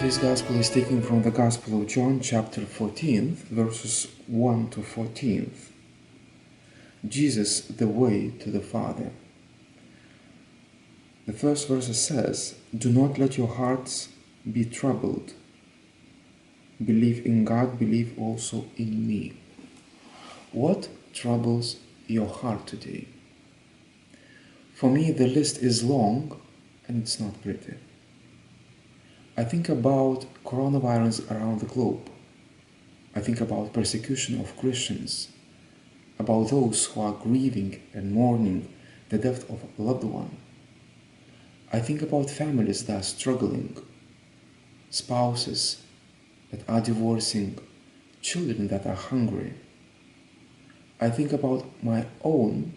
Today's Gospel is taken from the Gospel of John, chapter 14, verses 1 to 14. Jesus, the way to the Father. The first verse says, "Do not let your hearts be troubled. Believe in God, believe also in me." What troubles your heart today? For me, the list is long and it's not pretty. I think about coronavirus around the globe. I think about persecution of Christians, about those who are grieving and mourning the death of a loved one. I think about families that are struggling, spouses that are divorcing, children that are hungry. I think about my own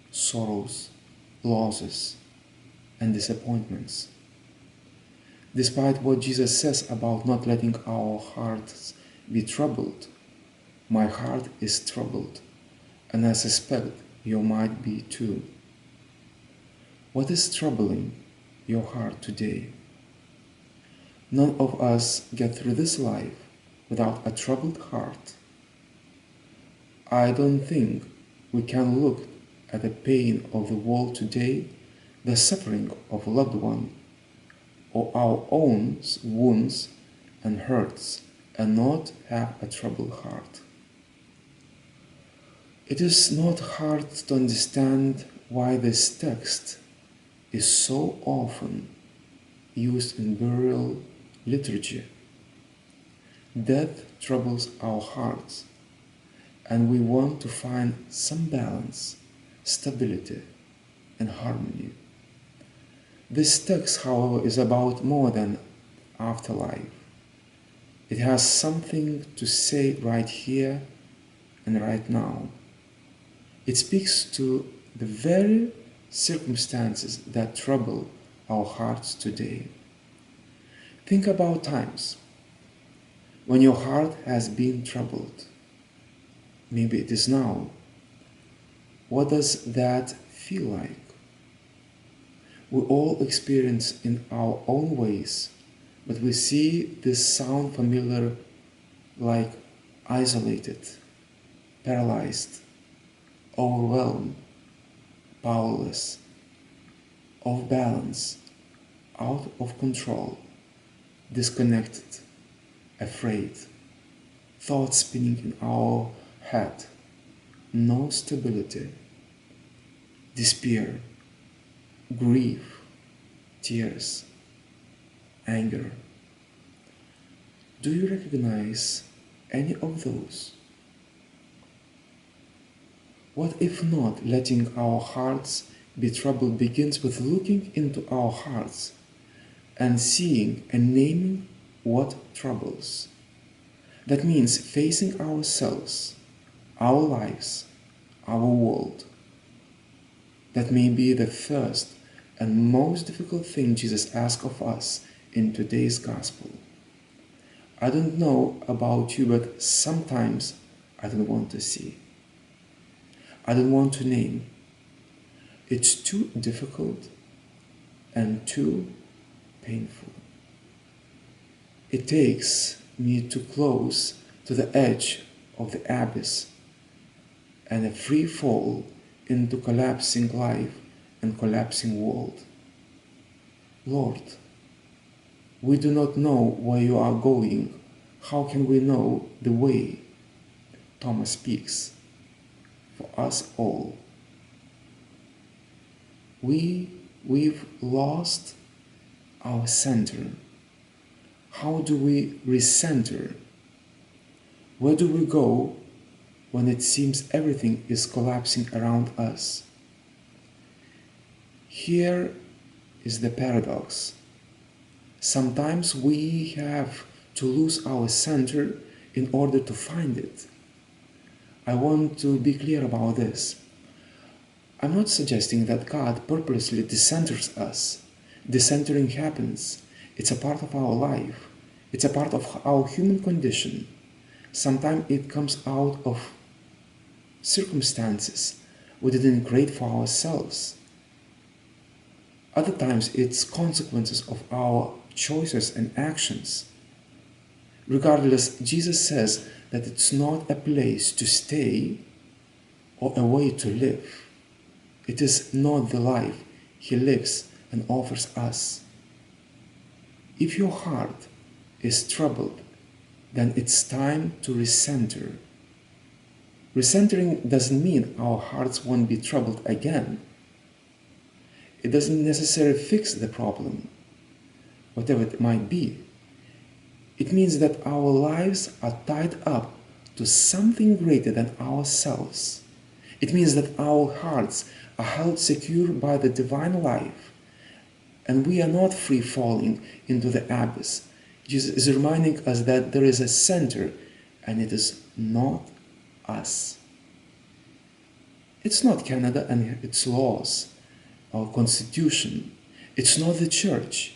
sorrows, losses, and disappointments. Despite what Jesus says about not letting our hearts be troubled, my heart is troubled, and I suspect you might be too. What is troubling your heart today? None of us get through this life without a troubled heart. I don't think we can look at the pain of the world today, the suffering of a loved one, or our own wounds and hurts, and not have a troubled heart. It is not hard to understand why this text is so often used in burial liturgy. Death troubles our hearts, and we want to find some balance, stability, and harmony. This text, however, is about more than afterlife. It has something to say right here and right now. It speaks to the very circumstances that trouble our hearts today. Think about times when your heart has been troubled. Maybe it is now. What does that feel like? We all experience in our own ways, but we see this sound familiar like isolated, paralyzed, overwhelmed, powerless, off balance, out of control, disconnected, afraid, thoughts spinning in our head, no stability, despair, grief, tears, anger. Do you recognize any of those? What if not letting our hearts be troubled begins with looking into our hearts and seeing and naming what troubles? That means facing ourselves, our lives, our world. That may be the first and most difficult thing Jesus asks of us in today's gospel. I don't know about you, but sometimes I don't want to see. I don't want to name. It's too difficult and too painful. It takes me too close to the edge of the abyss and a free fall into collapsing life and collapsing world. Lord, we do not know where you are going. How can we know the way? Thomas speaks for us all. We've lost our center. How do we recenter? Where do we go when it seems everything is collapsing around us? Here is the paradox. Sometimes we have to lose our center in order to find it. I want to be clear about this. I'm not suggesting that God purposely decenters us. Decentering happens. It's a part of our life. It's a part of our human condition. Sometimes it comes out of circumstances we didn't create for ourselves. Other times it's consequences of our choices and actions. Regardless, Jesus says that it's not a place to stay or a way to live. It is not the life He lives and offers us. If your heart is troubled, then it's time to recenter. Recentering doesn't mean our hearts won't be troubled again. It doesn't necessarily fix the problem, whatever it might be. It means that our lives are tied up to something greater than ourselves. It means that our hearts are held secure by the divine life, and we are not free falling into the abyss. Jesus is reminding us that there is a center, and it is not us. It's not Canada and its laws, our constitution. It's not the church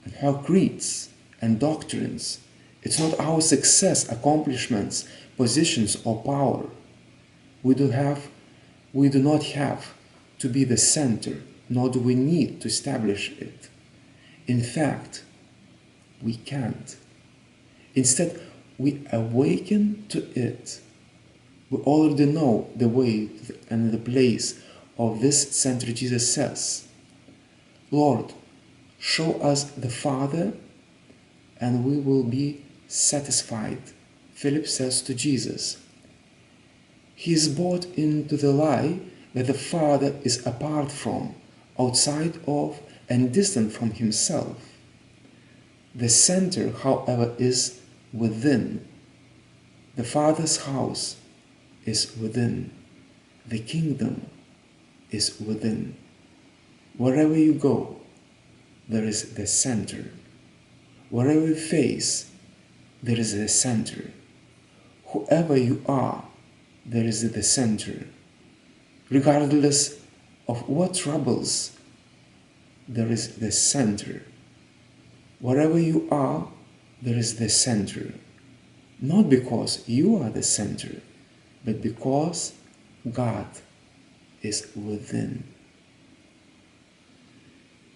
and her creeds and doctrines. It's not our success, accomplishments, positions, or power. We do not have to be the center, nor do we need to establish it. In fact, we can't. Instead, we awaken to it. We already know the way and the place of this center. Jesus says, Lord, show us the Father, and we will be satisfied. Philip says to Jesus. He is bought into the lie that the Father is apart from, outside of, and distant from himself. The center, however, is within. The Father's house is within. The kingdom is within. Wherever you go, there is the center. Wherever you face, there is the center. Whoever you are, there is the center. Regardless of what troubles, there is the center. Wherever you are, there is the center. Not because you are the center, but because God is within.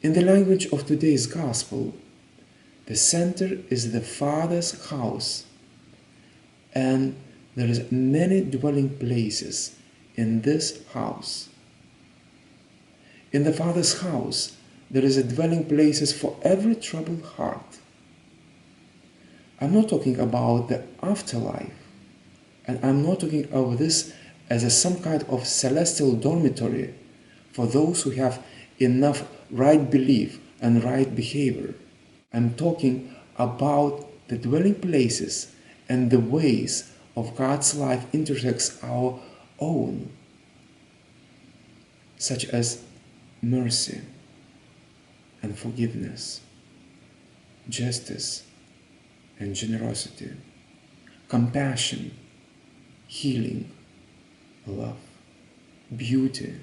In the language of today's gospel, the center is the Father's house, and there is many dwelling places in this house. In the Father's house, there is a dwelling places for every troubled heart. I'm not talking about the afterlife, and I'm not talking of this as some kind of celestial dormitory for those who have enough right belief and right behavior. I'm talking about the dwelling places and the ways of God's life intersects our own, such as mercy and forgiveness, justice and generosity, compassion, healing, love, beauty,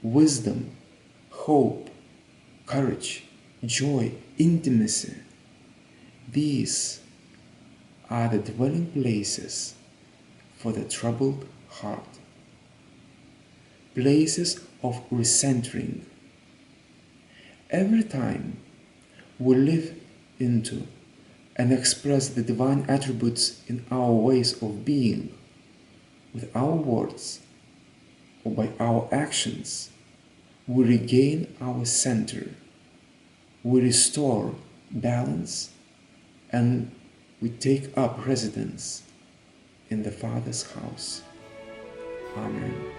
wisdom, hope, courage, joy, intimacy. These are the dwelling places for the troubled heart. Places of recentering. Every time we live into and express the divine attributes in our ways of being, with our words or by our actions, we regain our center, we restore balance, and we take up residence in the Father's house. Amen.